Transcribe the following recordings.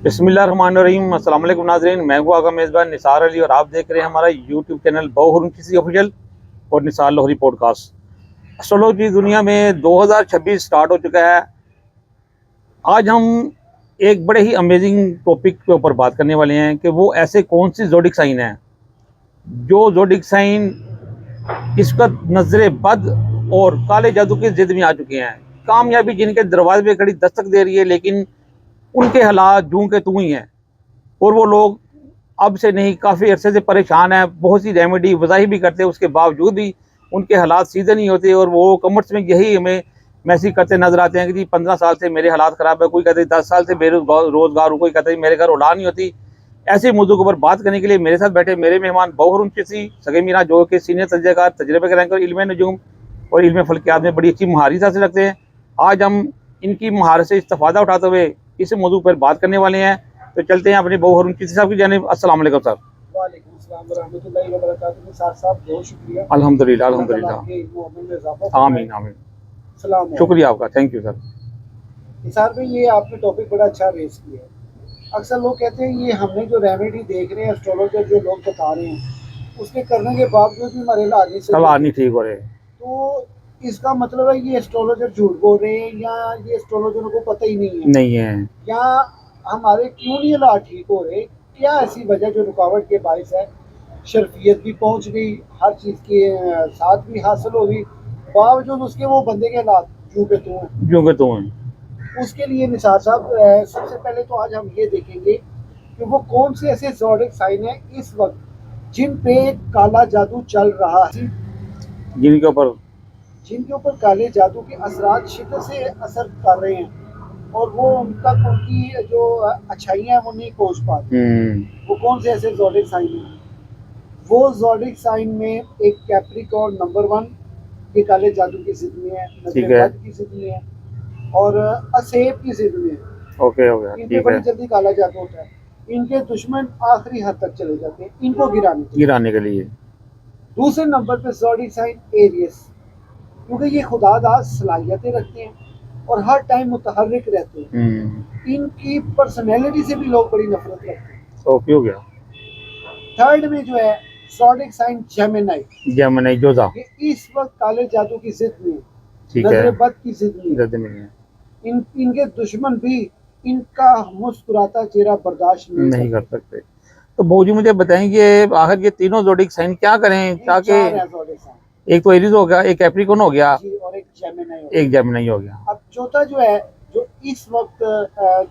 बिस्मिल्लाहिर्रहमानिर्रहीम। अस्सलाम वालेकुम नाज़रीन, मैं हूँ आपका मेज़बान निसार अली और आप देख रहे हैं हमारा यूट्यूब चैनल बहु किसी ऑफिशियल और निसार लाहौरी पॉडकास्ट। एस्ट्रोलॉजी दुनिया में 2026 स्टार्ट हो चुका है। आज हम एक बड़े ही अमेजिंग टॉपिक के ऊपर बात करने वाले हैं कि वो ऐसे कौन सी ज़ोडिक साइन है जो ज़ोडिक साइन इस वक्त नजर बद और काले जादू की जिद में आ चुके हैं। कामयाबी जिनके दरवाजे पे खड़ी दस्तक दे रही है, लेकिन उनके हालात जूं के तू ही हैं और वो लोग अब से नहीं काफ़ी अरसे से परेशान हैं। बहुत सी रेमेडी वज़ाही भी करते हैं, उसके बावजूद भी उनके हालात सीधे नहीं होते और वो कमेंट्स में यही हमें मैसेज करते नजर आते हैं कि जी 15 साल से मेरे हालात ख़राब है, कोई कहते 10 साल से बेरोजगार हूँ, कोई कहते मेरे घर औलाद नहीं होती। ऐसे मौजू के ऊपर बात करने के लिए मेरे साथ बैठे मेरे मेहमान बहुरुन चिसी सगे मीरा, जो कि सीनियर तजर्बेकार तजर्बे के रैंकर इल्म नजूम और इल्म फल्कियात में बड़ी अच्छी महारत हासिल रखते हैं। आज हम इनकी महारत से इस्तेफादा उठाते हुए इस मौजू पर बात करने वाले हैं। तो चलते हैं अपने बहुरुन चिसी साहब की जानिब। अस्सलाम वालेकुम सर। वालेकुम अस्सलाम व रहमतुल्लाहि व बरकातहू। साहब बहुत शुक्रिया। अल्हम्दुलिल्लाह अल्हम्दुलिल्लाह, आमीन आमीन, सलाम। शुक्रिया आपका, थैंक यू सर। निसार भाई, ये आपने टॉपिक बड़ा अच्छा रेस किया है। अक्सर लोग कहते हैं ये हमने जो रेमेडी देख रहे हैं, एस्ट्रोलॉजर जो लोग बता रहे हैं, उसके करने के बावजूद भी हमारे हालात नहीं ठीक हो रहे, तो इसका मतलब है ये एस्ट्रोलॉजर झूठ बोल रहे हैं या ये एस्ट्रोलॉजरों को पता ही नहीं है या हमारे क्यों नहीं हालात ठीक हो रहे? क्या ऐसी वजह जो रुकावट के बायस है? शर्फियत भी पहुंच गई, हर चीज़ के साथ भी हासिल हो गई, बावजूद उसके वो बंदे के हालात यूं के तो हैं। उसके लिए निसार साहब, सबसे पहले तो आज हम ये देखेंगे कि वो कौन से ऐसे ज़ोडिक साइन है इस वक्त जिन पे काला जादू चल रहा है, जिनके ऊपर काले जादू के असरात शिद्दत से असर कर रहे हैं और वो उन तक उनकी जो अच्छाइयाँ हैं वो नहीं पहुँच पाती। वो कौन से ऐसे ज़ोडिक साइन हैं? वो ज़ोडिक साइन में एक कैप्रिकॉर्न नंबर 1, ये काले जादू की जिद में है, नजर की जिद में है और असेब की जिद में है। ओके हो गया, इनके बड़ी जल्दी काला जादू होता है। इनके दुश्मन आखिरी हद तक चले जाते हैं इनको गिराने के लिए। दूसरे नंबर पे ज़ोडिक साइन एरियस, क्योंकि ये खुदादार सलाहियतें रखते हैं और हर टाइम मुतहर्रिक रहते हैं। इनकी पर्सनैलिटी से भी लोग बड़ी नफरत रखते हैं। ओके हो गया। थर्ड में जो है ज़ोडिक साइन जेमिनी, जोजा, ये इस वक्त काले जादू की जिद में, नजर बद की जिद में है। इनके दुश्मन भी इनका मुस्कुराता चेहरा बर्दाश्त नहीं कर सकते। तो भौजी मुझे बताएंगे आखिर ये तीनों ज़ोडिक साइन क्या करें ताकि, एक तो एरीज हो गया, एक कैप्रिकॉर्न हो गया और एक जेमिनी हो गया। अब चौथा जो है, जो इस वक्त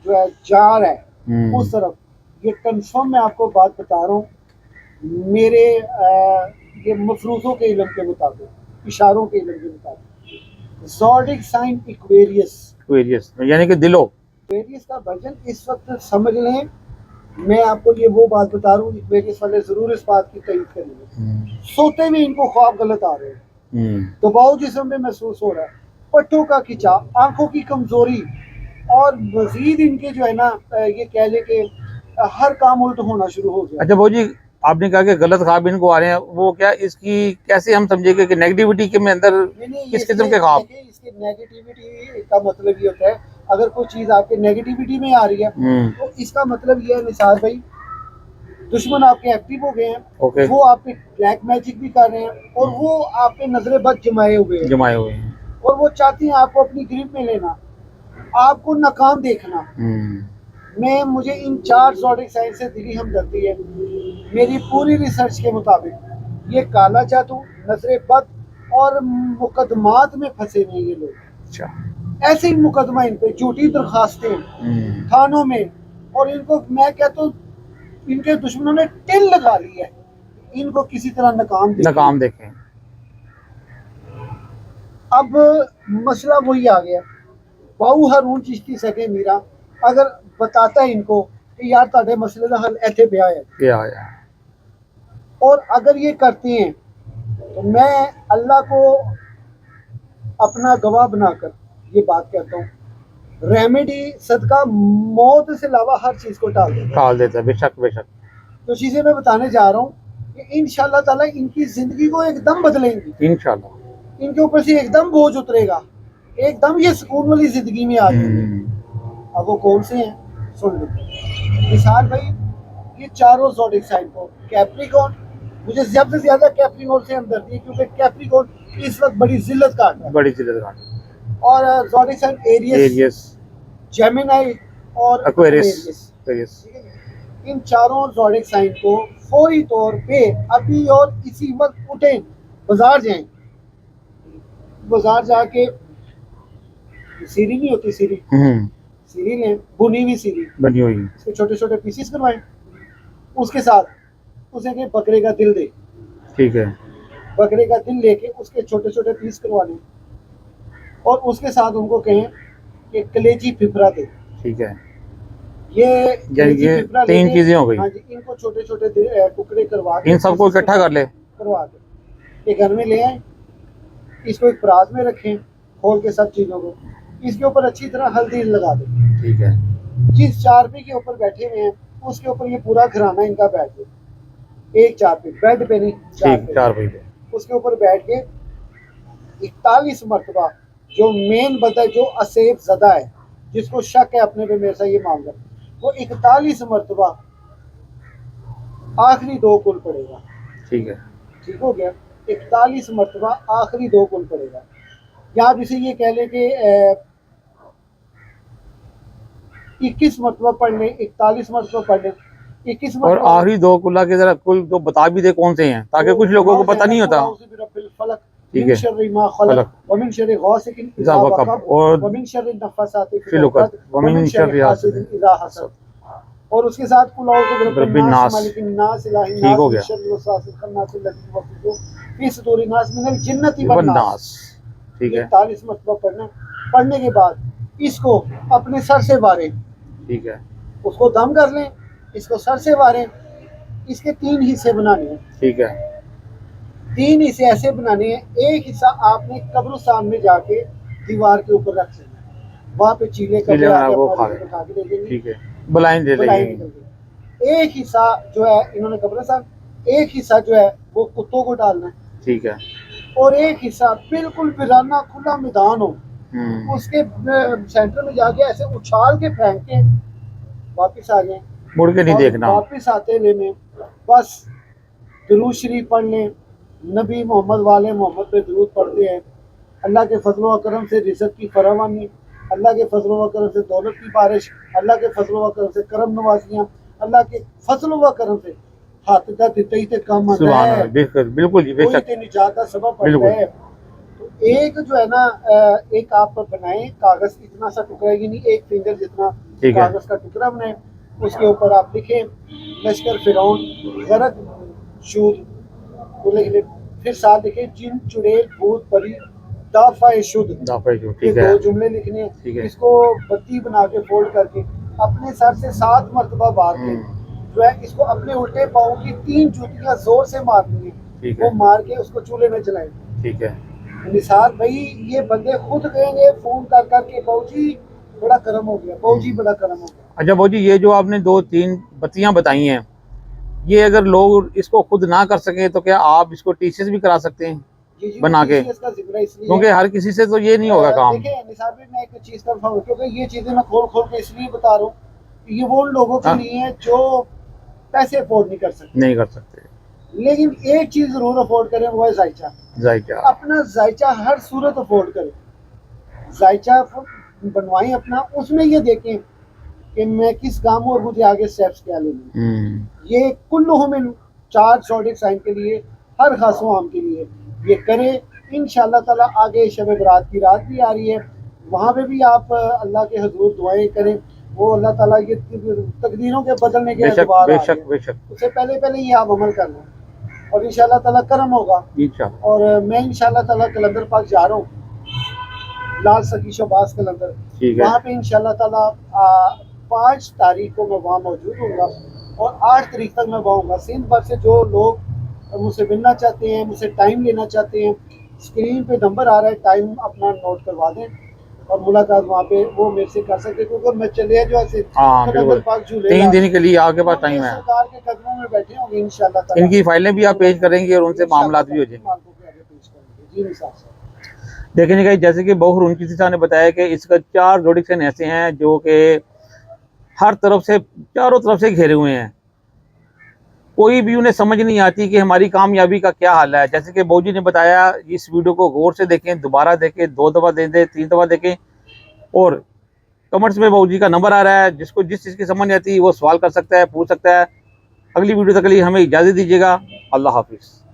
जो है जार है उस तरफ, ये कंफर्म मैं आपको बात बता रहा हूँ मेरे ये मफरूजों के इल्म के मुताबिक, इशारों के इल्म के मुताबिक, ज़ोडिक साइन एक्वेरियस यानी कि दिलो एक्वेरियस का वर्जन इस वक्त समझ लें। मैं आपको ये वो बात बता रहा हूँ, एक्वेरियस वाले जरूर इस बात की तारीफ करेंगे। सोते में इनको ख्वाब गलत आ रहे हैं, दबाव जिस्म में महसूस हो रहा है, पट्टों का खिंचाव, आंखों की कमजोरी और मजीद इनके जो है ना, ये कह ले कि हर काम उल्ट होना शुरू हो गया। अच्छा भौजी, आपने कहा कि गलत ख्वाब इनको आ रहे हैं, वो क्या इसकी कैसे हम समझेंगे कि नेगेटिविटी के में अंदर किस किस्म के ख्वाब? इसके नेगेटिविटी का मतलब ये होता है, अगर कोई चीज आपके नेगेटिविटी में आ रही है तो इसका मतलब ये है निसार भाई, दुश्मन आपके एक्टिव हो गए हैं। वो आप पे ब्लैक मैजिक भी कर रहे हैं और वो आप पे नजरे बद जमाए हुए हैं और वो चाहती हैं आपको अपनी ग्रिप में लेना, आपको नाकाम देखना। मुझे इन 4 ज़ोडिक साइन से दिली हमदर्दी है। मेरी पूरी रिसर्च के मुताबिक ये काला जादू, नजरे बद और मुकदमात में फंसे हुए ये लोग। अच्छा, ऐसे ही मुकदमा इन पे, झूठी दरखास्तें थानों में, और इनको मैं कहता हूँ इनके दुश्मनों ने टिल लगा ली है, इनको किसी तरह नाकाम देखें। अब मसला वही आ गया, बाऊ हारून चिश्ती सके मीरा अगर बताता है इनको कि यार ताड़े मसले का हल ऐसे पे आया, और अगर ये करते हैं तो मैं अल्लाह को अपना गवाह बनाकर ये बात कहता हूँ, रेमेडी सदका मौत से अलावा हर चीज को टाल देता है। बेशक तो चीजें मैं बताने जा रहा हूँ कि इंशाल्लाह ताला इनकी जिंदगी को एकदम बदलेंगी। इंशाल्लाह इनके ऊपर से एकदम बोझ उतरेगा, एकदम ये सुकून वाली जिंदगी में आ जाएंगे। अब वो कौन से हैं सुन लो। निसार भाई, ये चारों ज़ोडिक साइन को कैप्रिकॉर्न, मुझे ज़्यादा से ज़्यादा कैप्रिकॉर्न से हमदर्दी है क्योंकि कैप्रिकॉर्न इस वक्त बड़ी जिल्लत काट रहा है। बड़ी चीज़ है। और zodiac sign Aries, Aries, Gemini और एक्वेरियस, एक्वेरियस। ठीक है। इन चारों ज़ोडिक साइन को फौरी तौर पे अभी और इसी वक्त उठें, बाजार जाएं, बाजार जाके सीरी नहीं होती, सीरी सीरी लें, बुनी हुई सीरी बनी हुई, इसके छोटे छोटे पीसीस करवाएं, उसके साथ उसे के बकरे का दिल दे, ठीक है, बकरे का दिल लेके उसके छोटे छोटे पीस करवा लें और उसके साथ उनको कहें कि कलेजी फिफरा दे, ठीक है। ये कलेजी ये फिफरा 3 लेके, चीजें हो गई। हाँ जी, इनको छोटे छोटे टुकड़े करवा के इन सबको इकट्ठा कर ले, करवा के ये घर में ले आए, इसको एक परात में रखें, खोल के सब चीज़ों को, इसके ऊपर अच्छी तरह हल्दी लगा दें, ठीक है। जिस चारपी के ऊपर बैठे हुए हैं उसके ऊपर ये पूरा घराना इनका बैठ जाए, एक चारपी, बेड पे नहीं, ठीक, 4 पे उसके ऊपर बैठ के 41 मरतबा जो मेन बंदा जो असेब ज़दा है, जिसको शक है अपने पे मेरे से ये मांग रहा, वो 41 मरतबा आखिरी 2 कुल पड़ेगा, ठीक है, ठीक हो गया। 41 मरतबा आखिरी 2 कुल पड़ेगा, या आप इसे ये कह लें कि 21 मरतबा पढ़ लें, 41 मरतबा पढ़ लें, 21 और मरतबा। आखिरी 2 कुल्ला के जरा कुल तो बता भी दे कौन से हैं, ताकि कुछ लोगों को पता नहीं होता। ठीक है, फलक, वमिन शर्रि गासिकिन इज़ा इज़ा वक़ब, वक़ब, और वमिन शर्रि नफ़्फ़ासाति फिल उक़द, वमिन शर्रि हासिदिन इज़ा हसद, और उसके साथ कुल औज़ु बिरब्बिन नास, मालिकिन नास, इलाहिन नास, ठीक हो गया। मिन शर्रिल वसवासिल खन्नास अल्लज़ी युवस्विसु फी सुदूरिन नास मिनल जिन्नति वन नास, नास, ठीक है, 41 मरतबा पढ़ना। पढ़ने के बाद इसको अपने सर से वारें, ठीक है, उसको दम कर लें, इसको सर से वारें, इसके 3 हिस्से बनाने हैं, ठीक है, 3 हिस्से ऐसे बनाने हैं, एक हिस्सा आपने कब्रिस्तान में जाके दीवार के ऊपर रख देना है, वहाँ पे चीले कब्र आके वो अपना खा रिज़्क उठा के दे देंगे, ठीक है, बुलाएं दे बुलाएं देंगे, निकल के। एक हिस्सा जो है इन्होंने कब्रिस्तान, एक हिस्सा जो है वो कुत्तों को डालना है, ठीक है, और एक हिस्सा बिल्कुल वीराना खुला मैदान हो, उसके सेंटर में जाके ऐसे उछाल के फेंक के वापस आ जाएं, मुड़ के नहीं और देखना। वापस आते हुए में बस दुरूद शरीफ पढ़ लें, नबी मोहम्मद वाले मोहम्मद पे दुरूद पढ़ते हैं, अल्लाह के फजल व करम से रिज़्क़ की फरावानी, अल्लाह के फजल व करम से दौलत की बारिश, अल्लाह के फजल व करम से करम नवाजियाँ, अल्लाह के फजल व करम से हाथ दा दिते ही ते काम आता है, बिल्कुल जी, बेशक, कोई निजात का सबब बनता है। तो एक जो है ना, एक आप बनाएं कागज, इतना सा टुकड़ा ही नहीं, एक फिंगर जितना कागज का टुकड़ा बनाएं, उसके ऊपर आप लिखें लश्कर फिरौन गरक शूद को लिख लें, फिर साथ लिखें जिन चुड़ैल भूत परी दाफा शुद्ध, ये 2 जुमले लिखने हैं। इसको बत्ती बना के फोल्ड करके अपने सर से 7 मरतबा बार के जो है इसको अपने उल्टे पाँव की 3 जूतियां जोर से मारनी है, वो मार के उसको चूल्हे में जलाएं, ठीक है। निसार भाई ये बंदे खुद कहेंगे फोन कर करके बाबूजी बड़ा करम हो गया, बाबूजी बड़ा करम हो गया। अच्छा बाबूजी, ये जो आपने 2-3 बत्तियां बताई हैं, ये अगर लोग इसको खुद ना कर सके तो क्या आप इसको टीचर्स भी करा सकते हैं बना के, क्योंकि हर किसी से तो ये नहीं होगा काम। देखिए निसार भाई, मैं एक चीज कर हूँ, क्योंकि ये चीजें मैं खोल खोल के इसलिए बता रहा हूँ, ये वो उन लोगों के लिए है जो पैसे अफोर्ड नहीं कर सकते, लेकिन एक चीज जरूर अफोर्ड करें, वो है जायचा। अपना जायचा हर सूरत अफोर्ड करें, जायचा बनवाएं अपना, उसमें ये देखें कि मैं किस काम और मुझे आगे स्टेप्स क्या लेने। ये कुल्लु में 4 ज़ोडिक साइन के लिए, हर खासों आम के लिए ये करें, इंशाअल्लाह ताला। आगे शब बरात की रात भी आ रही है, वहाँ पे भी आप अल्लाह के हुजूर दुआएं करें, वो अल्लाह ताला ये तकदीरों के बदलने के अखबार, उससे पहले ये आप अमल कर लें और इंशाअल्लाह ताला करम होगा। और मैं इंशाअल्लाह ताला कलंदर पाक जा रहा हूँ, लाल सकी शबाज कलंदर, वहाँ पे इंशाअल्लाह ताला 5 तारीख को मैं वहाँ मौजूद हूँगा और 8 तारीख तक मैं वहाँ हूँगा। सिंध भर से जो लोग मुझसे मिलना चाहते हैं, मुझसे टाइम लेना चाहते हैं, स्क्रीन पे नंबर आ रहा है, टाइम अपना नोट करवा दें और मुलाकात वहाँ पे वो मेरे से कर सकते, क्योंकि मैं चले जो ऐसे 3 दिन के लिए आपके पास टाइम है, सरकार के कदमों में बैठे होंगे इंशाअल्लाह ताला। इनकी फाइलें भी आप पेश करेंगे और उनसे मामला भी हो जाएंगे। देखेंगे कि जैसे कि बहुत उनकी ने बताया कि इसका 4 ज़ोडिक साइन ऐसे हैं जो कि हर तरफ से, चारों तरफ से घेरे हुए हैं। कोई भी उन्हें समझ नहीं आती कि हमारी कामयाबी का क्या हाल है। जैसे कि बाबूजी ने बताया, इस वीडियो को गौर से देखें, दोबारा देखें, 2 दफ़ा दें, 3 दफ़ा देखें। और कमेंट्स में बाबूजी का नंबर आ रहा है, जिसको जिस चीज़ की समझ नहीं आती वो सवाल कर सकता है, पूछ सकता है। अगली वीडियो तक के लिए हमें इजाज़त दीजिएगा। अल्लाह हाफिज़।